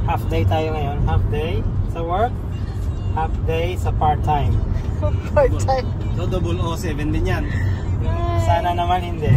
Half day tayo ngayon. Half day sa work, half day sa part-time. Part-time. So double O7 din yan. Sana naman hindi.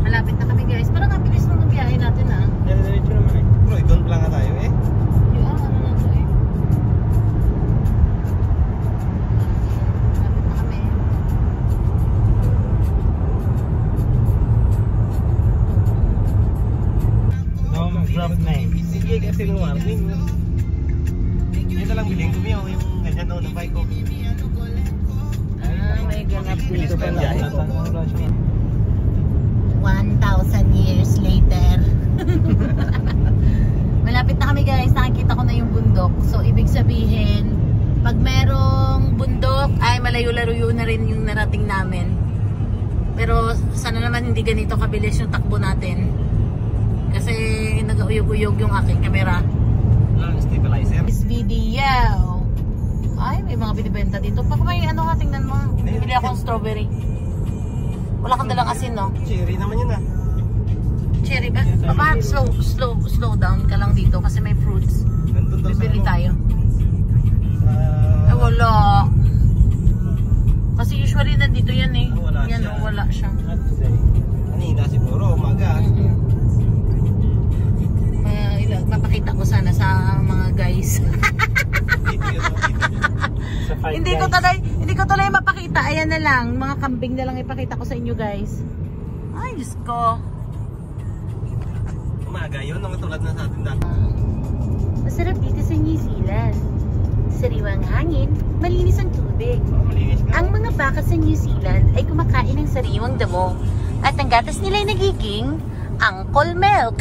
Malapit na kami guys. Parang kabilis nung biyahe natin ah. Diretso naman eh. Bro, doon lang nga tayo eh. Yung ano na to eh. Malapit na kami. Don't drop name. Sige kasi ng warning. Yun na lang biling ko yung ganyan noon ng bike ko. Ah, may ganap dito pa pala. yan. 1,000 years later. Malapit na kami guys. Nakikita ko na yung bundok. So, ibig sabihin, pag merong bundok, ay malayo-laruyo na rin yung narating namin. Pero, sana naman hindi ganito kabilis yung takbo natin. Kasi, nag-uyog-uyog yung aking kamera. Stabilizer. This video. Ay, may mga binibenta dito. Pag may ano ka, tingnan mo. Bibili akong strawberry. Wala kang dalang asin, no? Cherry naman yun ah. Cherry ba? Papa, slow down ka lang dito kasi may fruits. Nandun daw Bibili sa tayo. Ay, wala. Kasi usually nandito yan eh. Wala yan, siya. wala siya. Kanina siguro, umaga. Papakita ko sana sa mga guys. Hindi ko tuloy mapakita. Ayan na lang. Mga kambing na lang ipakita ko sa inyo guys. Ay, Diyos ko. Umaga yun, ang tulad na sa atin dati. Masarap dito sa New Zealand. Sariwang hangin, malinis ang tubig. Malinis ka. Ang mga baka sa New Zealand ay kumakain ng sariwang damo. At ang gatas nila ay nagiging Uncle Milk.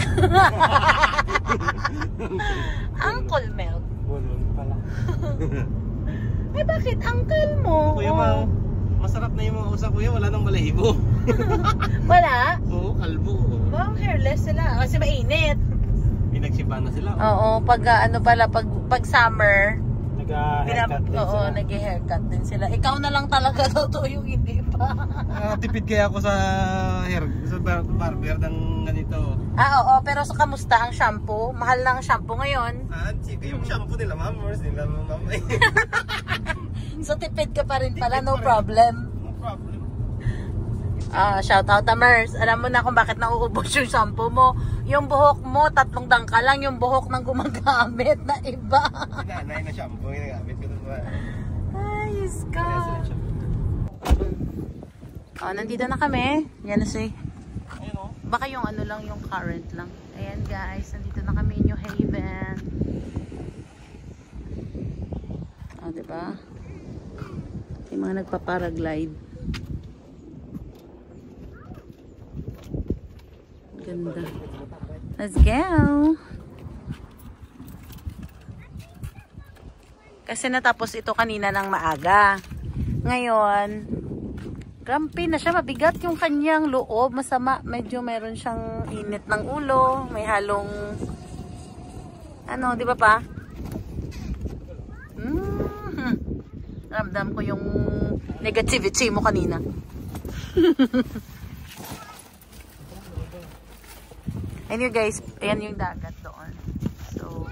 Uncle Milk. Bulol pala. Eh bakit uncle mo? Kuya ma, masarap na yung mga usa kuya, wala nang balahibo. Wala? Oo, kalbo. Wow, hairless sila. Kasi mainit. Pinagsipa na sila. Oo, pag ano pala, pag summer, Nag-haircut din oo, sila. nag-haircut din sila. Ikaw na lang talaga daw yung hindi pa. Tipid kaya ako sa hair, sa barber ng ganito. Oo, pero sa kamusta ang shampoo? Mahal na ang shampoo ngayon. Yung shampoo nila, ma'am, nila, ma'am. So tipid ka pa rin pala, no problem. No problem. Shout out Amers. Alam mo na kung bakit nauubos yung shampoo mo. Yung buhok mo, 3 dangka lang yung buhok ng gumagamit na iba. Nanay na shampoo, ginagamit ko doon ba? Ayos ka. Nandito na kami. Yan na siya. Ayun o. Baka yung ano lang, yung current lang. Ayan guys, nandito na kami New Haven. Diba? Yung mga nagpa-paraglide. Ganda. Let's go! Kasi natapos ito kanina ng maaga. Ngayon, grumpy na siya. Mabigat yung kanyang loob. Masama. Medyo mayroon siyang init ng ulo. May halong ano, di ba pa? Ramdam ko yung negativity mo kanina. Anyway guys, ayan yung dagat doon. So,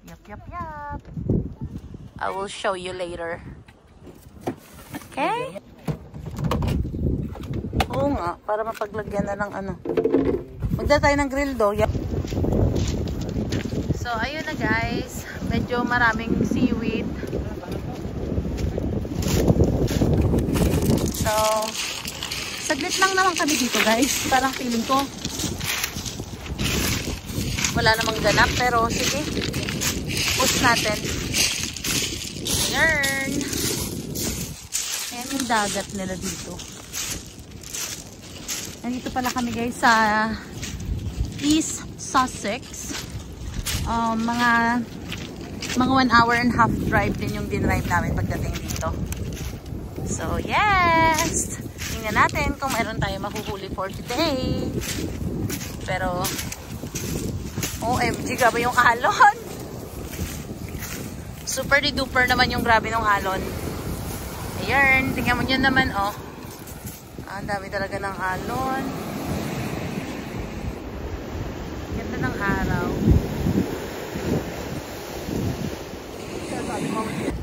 yap. I will show you later. Okay? Oo nga, para mapaglagyan na ng ano. Magdala tayo ng grill do. Yep. So, ayun na guys. Medyo maraming seaweed. So, saglit lang naman kami dito guys. Parang feeling ko wala namang ganap, pero sige, push natin. Ayan. Ayan yung dagat nila dito. Nandito pala kami guys sa East Sussex. Mga 1 hour and a half drive din yung dinrive namin pagdating dito. So yes, tingnan natin kung mayroon tayo mahuhuli for today. Pero OMG, grabe yung alon. Super duper naman yung grabe ng alon. Ayan, tingnan mo nyo naman, oh. Ang dami talaga ng alon. Ganda ng araw.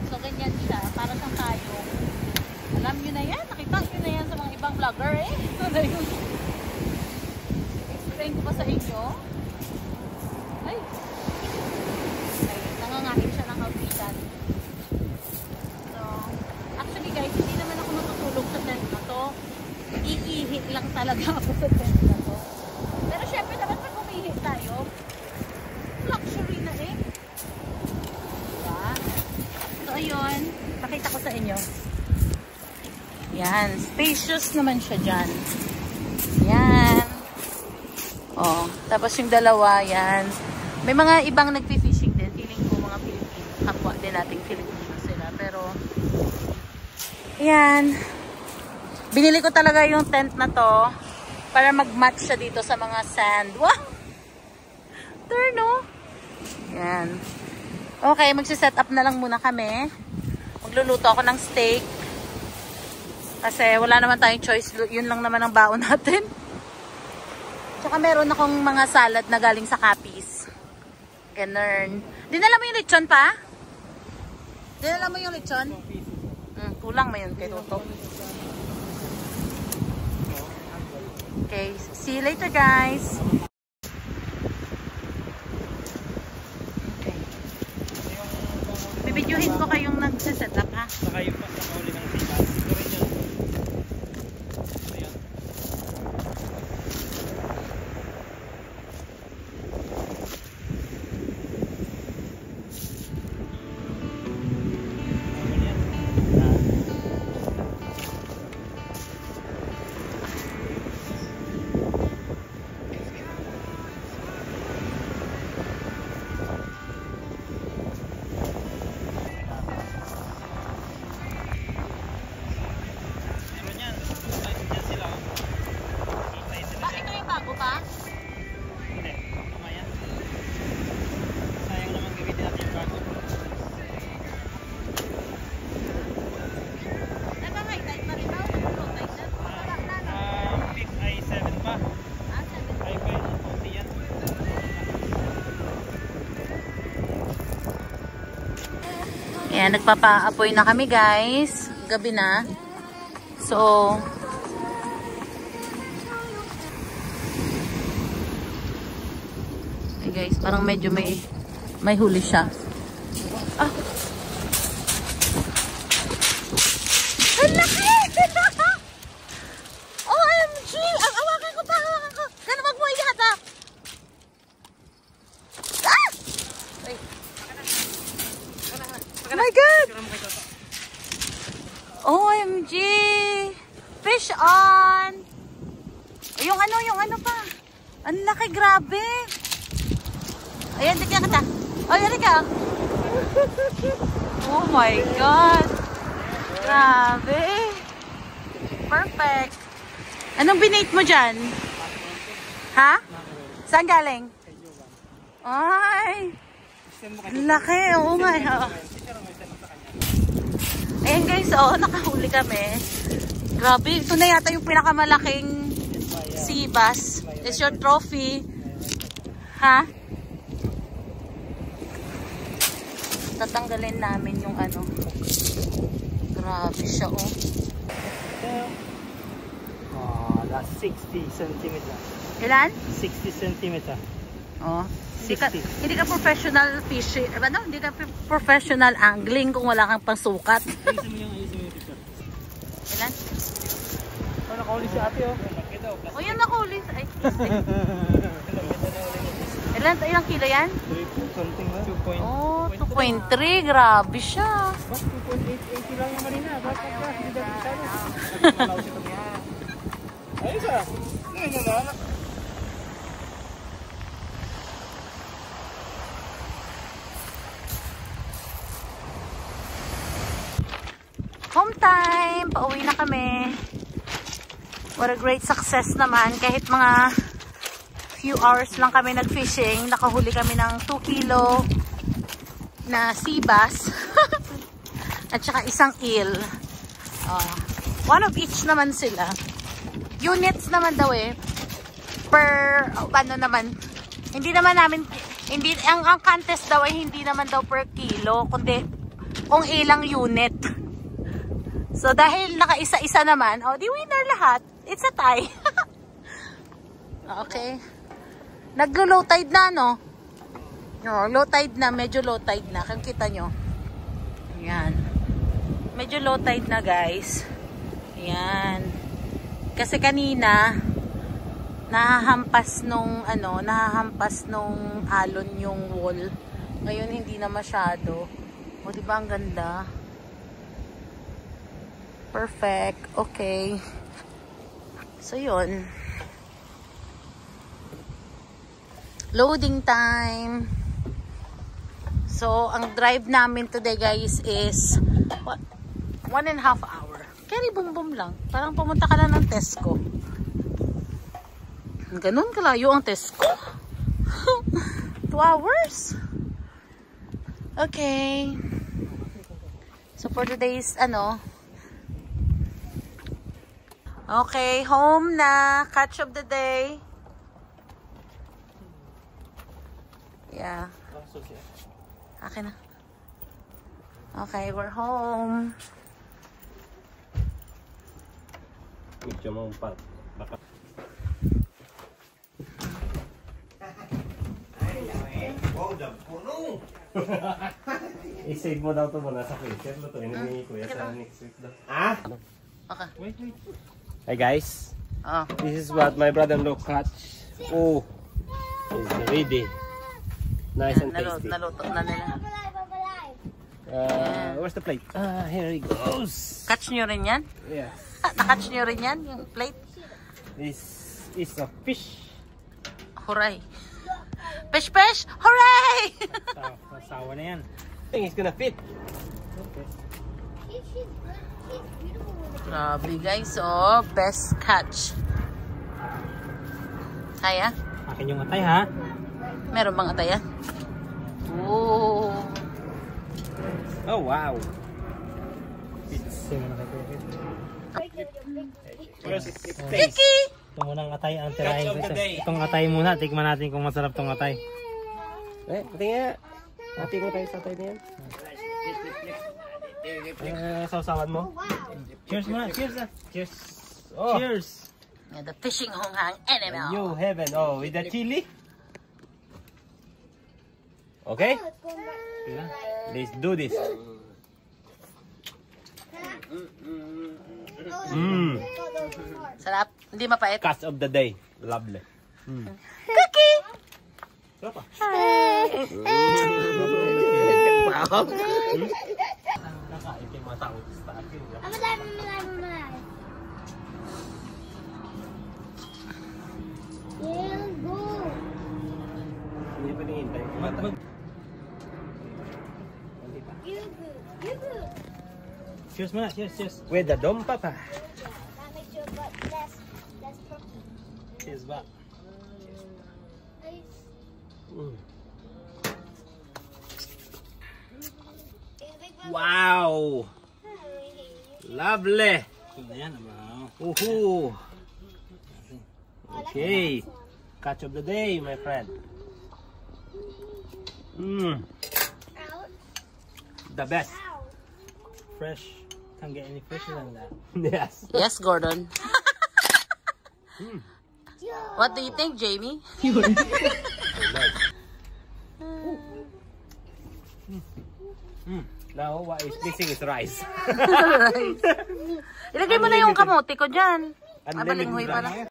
So, ganyan siya. Para sa tayo. Alam nyo na yan. Nakita nyo na yan sa mga ibang vlogger, eh. Ito na yun. Explain ko pa sa inyo. Ay. Ay, nangangain siya ng kapitan. So, actually guys, hindi naman ako natutulog sa tent na to. Iihi lang talaga ako sa tent na to. Pero syempre naman pag umihi tayo, luxury na eh. Diba? So ayun, pakita ko sa inyo. Yan, spacious naman siya dyan. Yan. Oh, tapos yung dalawa, yan. May mga ibang nagpi-fishing din. Feeling ko mga Pilipino. Kapwa din nating Pilipino sila. Pero, yan. Binili ko talaga yung tent na to para mag-match siya dito sa mga sand. Wow! Turn, no? Yan. Okay, magsiset up na lang muna kami. Magluluto ako ng steak. Kasi wala naman tayong choice. Yun lang naman ang baon natin. Tsaka meron akong mga salad na galing sa Capiz. Ganun. Dinala mo yung lechon pa? Dinala mo yung lechon? Kulang mo yun kay Toto. Okay, see you later guys. Okay. Bibidyohin ko kayong nagsiset up ha. Saka yung pasakauli ng sipas. Ito rin yun. Ayan. Ayan, nagpapa-apoy na kami guys. Gabi na. So, hey guys, parang medyo may huli siya. Ah! Ang laki! OMG! Ang awakan ko pa! Awakan ko! Gano'n magbuhay lahat ah! Ah! Wait. Oh my God! OMG! Fish on! Yung ano pa. Ang laki, grabe. Ayan, tignan kita. Oh, yan ka. Oh my God. Grabe. Perfect. Anong binate mo dyan? Ha? Saan galing? Ay. Laki. Oo nga. Ayan guys, oh, nakahuli kami. Grabe. Ito na yata yung pinakamalaking sea bass. It's your trophy. Ha? Tatanggalin namin yung ano. Grabe siya, oh. Oh, that's 60 centimeter. Ilan? 60 centimeter. Oh. Hindi ka professional fishing. Ano? Hindi ka professional angling kung wala kang pangsukat. Ayusin mo yung picture. Ilan? Oh, nakahuli si ate, oh. Oh, yan nakahuli. Ay, ilang kilo yan? 3 something na. 2.3. Oh, 2.3. Grabe siya. 2.880 lang yung marina. Bakit ka? Hindi dati salo. Ayos ah. Ayun na. Home time! Pauwi na kami. What a great success naman. Kahit mga few hours lang kami nag-fishing, nakahuli kami ng 2 kilo na sea bass at saka isang eel. One of each naman sila. Units naman daw eh. Per, ano naman. Hindi naman namin, hindi, ang contest daw ay hindi naman daw per kilo, kundi kung ilang unit. So dahil nakaisa-isa naman, di winner lahat. It's a tie. Okay. Naglo-low tide na, no? Low tide na, medyo low tide na. Kung kita nyo. Ayan. Medyo low tide na, guys. Ayan. Kasi kanina, nahahampas nung alon yung wall. Ngayon, hindi na masyado. O, diba ang ganda? Perfect. Okay. So, yun. Loading time. So, ang drive namin today, guys, is 1.5 hour. Carry boom lang. Parang pumunta ka lang ng Tesco. Ganun kalayo ang Tesco. 2 hours. Okay. So, for today's, okay, home na. Catch of the day. Yeah. Akin na. Okay, we're home. I-save mo daw ito muna sa freezer. Lutuin ni Kuya sa next week daw. Ah? Okay. Wait. Hey guys. This is what my brother-in-law catch. Oh. It's ready. Nice and tasty. Naluto na nila. Where's the plate? Here it goes. Catch nyo rin yan? Yes. Na-catch nyo rin yan? Yung plate? This is a fish. Hooray! Fish! Hooray! Sawa na yan. I think it's gonna fit. Grabe guys, best catch. Kaya? Akin yung atay, ha? Meron bang ataya? Oh. Oh wow. Kiki! Ito munang atay ang tirahin. Itong atay muna. Tikman natin kung masarap tong atay. Pati nga. Hati mo tayo sa atay na yan. Sausawan mo. Cheers muna. Cheers. Cheers. Oh. Cheers. Yeah, the fishing honghang animal. New heaven. Oh, with the chili. Okay? Let's do this. Sarap. Hindi mapait. Catch of the day. Lovely. Cookie! Sarap ah. Nakain kayo mga tao sa akin. Hindi pa nihintay. Cheers muna. Cheers. With the dom papa. Cheers ba? Wow! Lovely! Ayan. Woohoo! Okay. Catch of the day, my friend. The best. Fresh. Can't get any fresher than that. Yes. Yes, Gordon. What do you think, Jamie? Now, what is missing is rice. Ilagay mo na yung kamote ko dyan. Unlimited Abalinghoy pala. rice.